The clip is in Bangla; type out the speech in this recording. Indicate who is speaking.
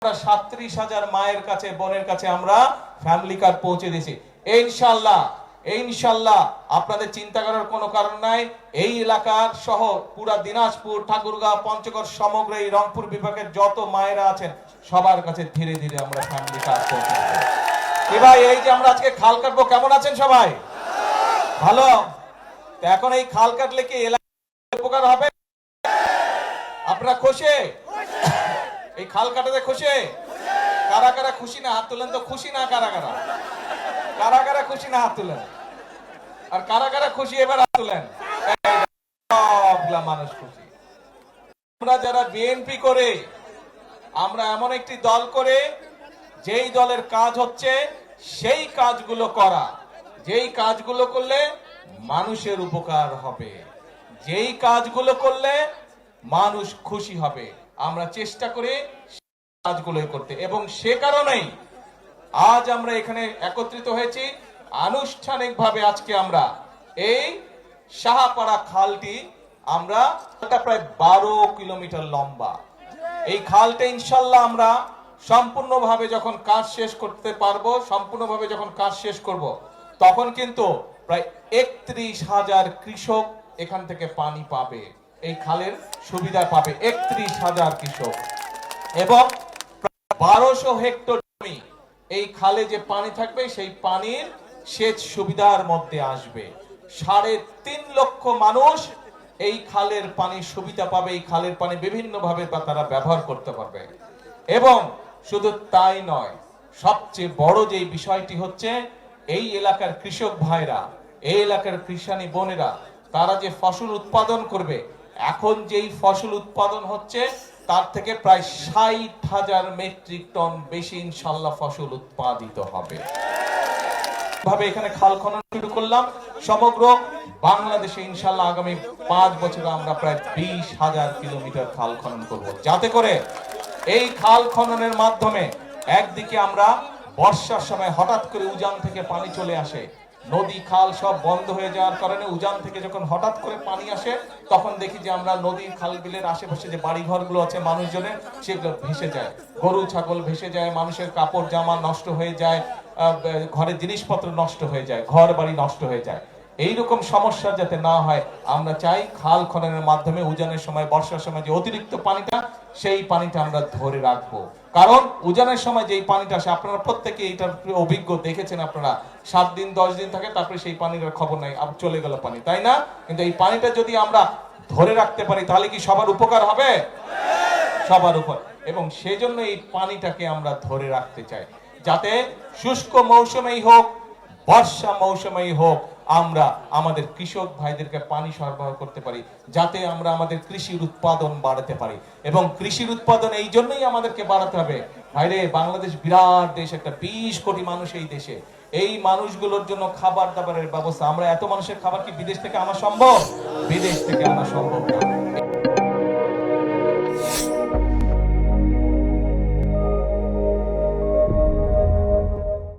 Speaker 1: 37,000 মায়ের কাছে বোনের কাছে আমরা ফ্যামিলি কার্ড পৌঁছে দিয়েছি। ইনশাআল্লাহ আপনাদের চিন্তা করার কোনো কারণ নাই। এই এলাকার সহ পুরা দিনাজপুর, ঠাকুরগাঁও, পঞ্চগড়, সমগ্র এই রংপুর বিভাগের যত মায়েরা আছেন সবার কাছে ধীরে ধীরে আমরা ফ্যামিলি কার্ড পৌঁছে দেব। ভাই, এই যে আমরা আজকে খাল কাটবো, কেমন আছেন সবাই? ভালো? এখন এই খাল কাটলে কি এলাকার উপকার হবে? আপনারা খুশি? এই খাল কাটাতে খুশি? কারা কারা খুশি না হাত তুলেন তো। খুশি না কারা কারা? কারা কারা খুশি না হাত তুলেন। আর কারা কারা খুশি এবার হাত তুলেন। সবগুলা মানুষ খুশি। আমরা যারা বিএনপি করে, আমরা এমন একটি দল করে যেই দলের কাজ হচ্ছে সেই কাজগুলো করা, যেই কাজগুলো করলে মানুষের উপকার হবে, যেই কাজগুলো করলে মানুষ খুশি হবে, আমরা চেষ্টা করি কাজগুলোই করতে। এবং সে কারণেই আজ আমরা এখানে একত্রিত হয়েছি। আনুষ্ঠানিকভাবে আজকে আমরা এই শাহপাড়া খালটি, আমরা প্রায় 12 কিলোমিটার লম্বা এই খালটা ইনশাল্লাহ আমরা সম্পূর্ণভাবে যখন কাজ শেষ করতে পারবো, সম্পূর্ণভাবে যখন কাজ শেষ করব, তখন কিন্তু প্রায় 31,000 কৃষক এখান থেকে পানি পাবে, এই খালের সুবিধা পাবে 31,000 কৃষক। এবং 1200 হেক্টর জমি এই খালে যে পানি থাকবে সেই পানির সেচ সুবিধার মধ্যে আসবে। 3.5 লক্ষ মানুষ এই খালের পানির সুবিধা পাবে। এই খালের পানি বিভিন্ন ভাবে তারা ব্যবহার করতে পারবে। এবং শুধু তাই নয়, সবচেয়ে বড় যে বিষয়টি হচ্ছে এই এলাকার কৃষক ভাইরা, এই এলাকার কৃষানী বোনেরা, তারা যে ফসল উৎপাদন করবে, এখন যেই ফসল উৎপাদন হচ্ছে তার থেকে প্রায় 60,000 মেট্রিক টন বেশি ইনশাল্লাহ ফসল উৎপাদিত হবে। ভাবে এখানে খাল খনন শুরু করলাম। সমগ্র বাংলাদেশে ইনশাল্লাহ আগামী 5 বছরে আমরা প্রায় 20,000 কিলোমিটার খাল খনন করব, যাতে করে এই খাল খননের মাধ্যমে একদিকে আমরা বর্ষার সময় হঠাৎ করে উজান থেকে পানি চলে আসে, নদী খাল সব বন্ধ হয়ে যাওয়ার কারণে উজান থেকে যখন হঠাৎ করে পানি আসে, তখন দেখি যে আমরা নদীর খাল বিলের আশেপাশে যে বাড়ি ঘরগুলো আছে মানুষজনের, সেগুলো ভেসে যায়, গরু ছাগল ভেসে যায়, মানুষের কাপড় জামা নষ্ট হয়ে যায়, ঘরের জিনিসপত্র নষ্ট হয়ে যায়, ঘর বাড়ি নষ্ট হয়ে যায়। এইরকম সমস্যা যাতে না হয় আমরা চাই খাল খননের মাধ্যমে উজানের সময়, বর্ষার সময় যে অতিরিক্ত পানিটা, সেই পানিটা আমরা ধরে রাখবো। কারণ উজানের সময় যেই পানিটা আসে, আপনারা প্রত্যেকে এইটার অভিজ্ঞ, দেখেছেন আপনারা, 7 দিন 10 দিন থাকে, তারপরে সেই পানির খবর নাই, আবার চলে গেল পানি, তাই না? কিন্তু এই পানিটা যদি আমরা ধরে রাখতে পারি তাহলে কি সবার উপকার হবে? সবার উপর। এবং সেজন্য এই পানিটাকে আমরা ধরে রাখতে চাই, যাতে শুষ্ক মৌসুমেই হোক, বর্ষা মৌসুমেই হোক, আমরা আমাদের কৃষক ভাইদেরকে পানি সরবরাহ করতে পারি, যাতে আমরা আমাদের কৃষির উৎপাদন বাড়াতে পারি। এবং কৃষির উৎপাদন এই জন্যই আমাদেরকে বাড়াতে হবে। ভাইরে, বাংলাদেশ বিরাট দেশ, একটা 20 কোটি মানুষ এই দেশে। এই মানুষগুলোর জন্য খাবার দাবারের ব্যবস্থা, আমরা এত মানুষের খাবার কি বিদেশ থেকে আনা সম্ভব? বিদেশ থেকে আনা সম্ভব না।